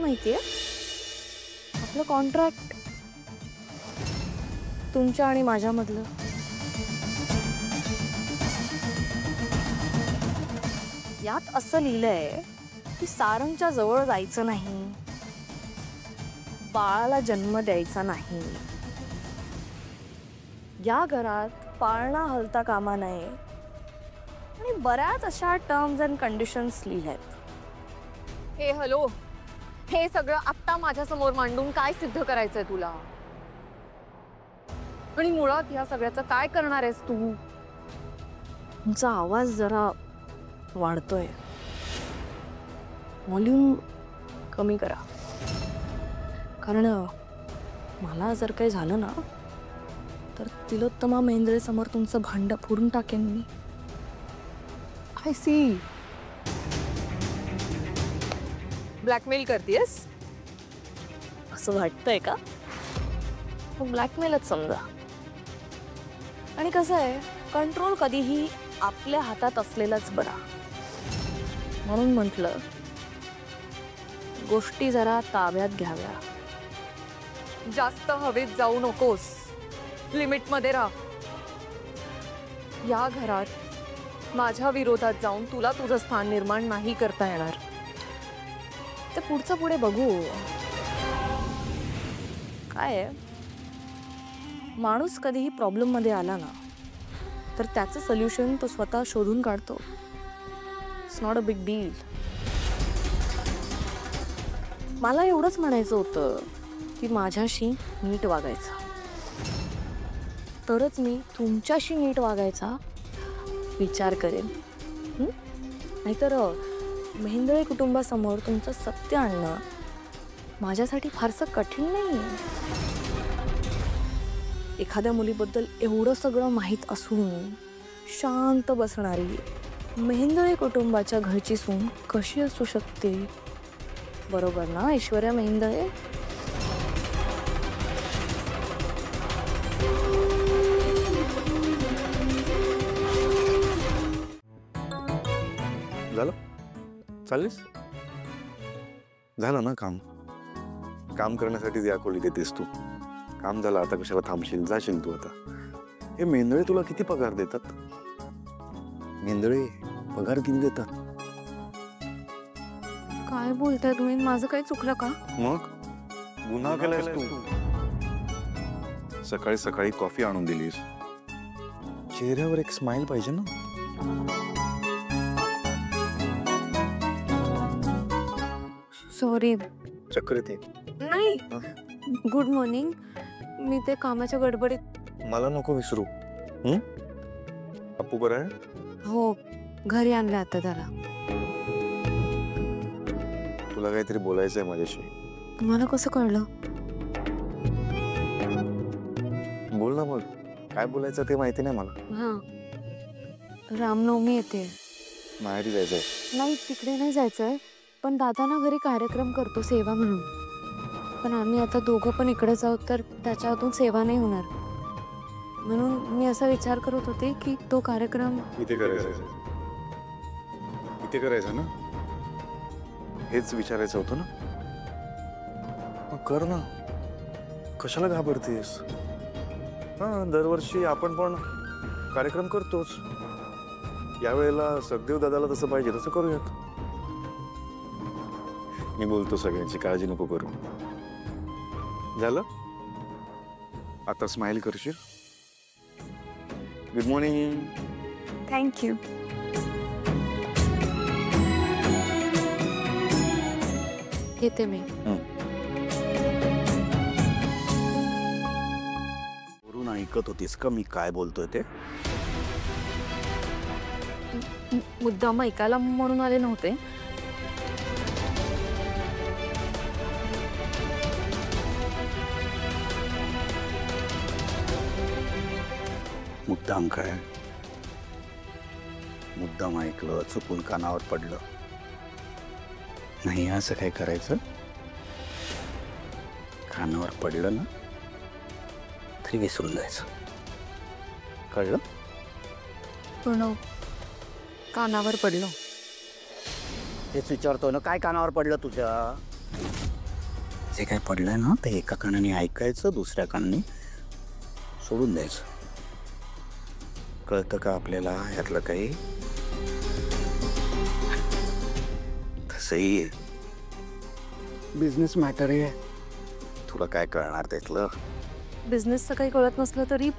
माहितीये? आपलं कॉन्ट्रॅक्ट तुमच्या आणि माझ्यामधलं. यात असं लिहिलंय की सारंगच्या जवळ जायचं नाही, बाळाला जन्म द्यायचा नाही, या घरात पाळणा हलता कामा नये आणि बऱ्याच अशा टर्म्स अँड कंडिशन्स लिहिल्यात. हे हॅलो, हे सगळं आत्ता माझ्या समोर मांडून काय सिद्ध करायचंय तुला? आणि मुळात ह्या सगळ्याचं काय करणार आहेस तू? तुमचा आवाज जरा वाढतोय, व्हॉल्यूम कमी करा. कारण मला जर काही झालं ना तर तिलोत्तमा मेंद्रे समोर तुमचं भांड फोडून टाकेन मी. I C. ब्लॅकमेल करतेस? असं वाटतंय का? ब्लॅकमेलच समजा. आणि कसं आहे, कंट्रोल कधीही आपल्या हातात असलेलाच बरा. म्हणून म्हटलं गोष्टी जरा ताब्यात घ्याव्या. जास्त हवेत जाऊ नकोस, लिमिट मध्ये राहा. या घरात माझ्या विरोधात जाऊन तुला तुझं स्थान निर्माण नाही करता येणार. ते पुढचं पुढे बघू. काय आहे, माणूस कधीही प्रॉब्लेम मध्ये आला ना तर त्याचं सोल्युशन तो स्वतः शोधून काढतो. It's not a big deal. मला एवढंच म्हणायचं होतं की माझ्याशी नीट वागायचं, तरच मी तुमच्याशी नीट वागायचा विचार करेन. नाहीतर मेहेंदळे कुटुंबासमोर तुमचं सत्य आणणं माझ्यासाठी फारसं कठीण नाही. एखाद्या मुलीबद्दल एवढं सगळं माहीत असून शांत बसणारी मेहेंदळे कुटुंबाच्या घरची सून कशी असू शकते? बरोबर ना ऐश्वर्या मेहेंदळे? झालं? चाललीस? झालं ना काम? काम करण्यासाठी या खोली देतेस तू. काम झालं, आता कशाला थांबशील? जाशील तू आता. हे मेंदळे तुला किती पगार देतात? मेंदळे पगार किती देतात? काय बोलताय तुम्ही? माझं काही चुकलं का? मग गुन्हा केलायस तू. सकाळी सकाळी कॉफी आणून दिलीस. चेहऱ्यावर एक स्माइल पाहिजे ना. सॉरी. चक्कर येते? नाही. Good morning. मी ते कामाच्या गडबडीत. मला नको विसरू. अप्पू बरं आहे? हो, घरी आणलं आता त्याला. तुला काहीतरी बोलायचंय माझ्याशी. तुम्हाला कसं कळलं? बोल ना. मग काय बोलायचं ते माहिती नाही मला. हा, रामनवमी येते. माहेरी जायचंय? नाही, तिकडे नाही जायचंय, पण दादाना घरी कार्यक्रम करतो सेवा म्हणून. पण आम्ही आता दोघं पण इकडे जाऊ तर त्याच्या हातून सेवा नाही होणार. म्हणून मी असा विचार करत होते की तो कार्यक्रम इथे करायचा. इथे करायचा ना? हेच विचारायचं होतं ना? मग कर ना. कशाला घाबरतेस? हा, दरवर्षी आपण पण कार्यक्रम करतोच. यावेळेला सगदेव दादाला तसं पाहिजे तसं करूयात. मी बोलतो सगळ्यांची, काळजी नको करू. झालं? आता स्माइल करशील? Good morning. थँक्यू. येते मी. वरून ऐकत होतीस का मी काय बोलतोय ते? मुद्दाम ऐकायला म्हणून आले नव्हते. मुद्दाम काय? मुद्दाम ऐकलं, चुकून कानावर पडलं नाही असं काय करायचं? कानावर पडलं ना तरी विसरून जायचं. कळलं? पण कानावर पडलो. तेच विचारतो ना, काय कानावर पडलं तुझ्या? जे काय पडलंय ना ते एका कानाने ऐकायचं, दुसऱ्या कानाने सोडून द्यायचं. कळतं का आपल्याला ह्यातलं काही? तसंही बिझनेस मॅटर आहे. तुला काय कळणार त्यातलं? बिझनेसचं काही कळत नसलं तरी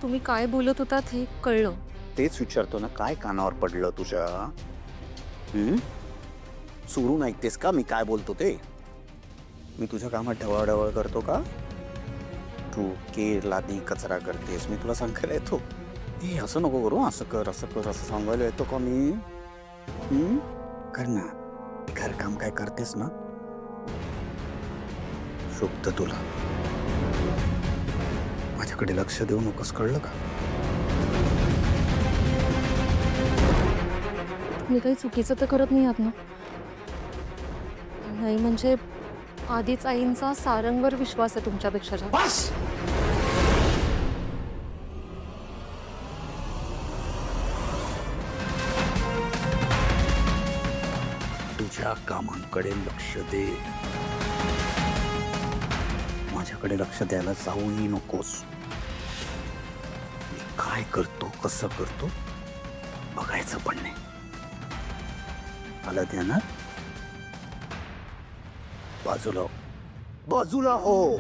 तुम्ही काय बोलत होतात हे कळलं. तेच विचारतो ना, काय कानावर पडलं तुझ्या? चोरून ऐकतेस का मी काय बोलतो ते? मी तुझ्या कामात ढवळाढवळ करतो का? तू केर लादी कचरा करतेस, मी तुला सांगायला येतो हे असं नको करू, असं कर असं कर असं सांगायला येतो का मी? कर ना, घरकाम काय करतेस ना, शोभत तुला. माझ्याकडे लक्ष देऊ नकोस, कळलं का? मी काही चुकीचं तर करत नाही आहात ना? नाही म्हणजे आधीच आईंचा सारंगवर विश्वास आहे तुमच्यापेक्षा जास्त. बस. तुझ्या कामांकडे लक्ष दे, माझ्याकडे लक्ष द्यायला जाऊही नकोस. मी काय करतो कसं करतो बघायचं पण नाही. आलं ध्यानात? बाजूला बाजूला हो.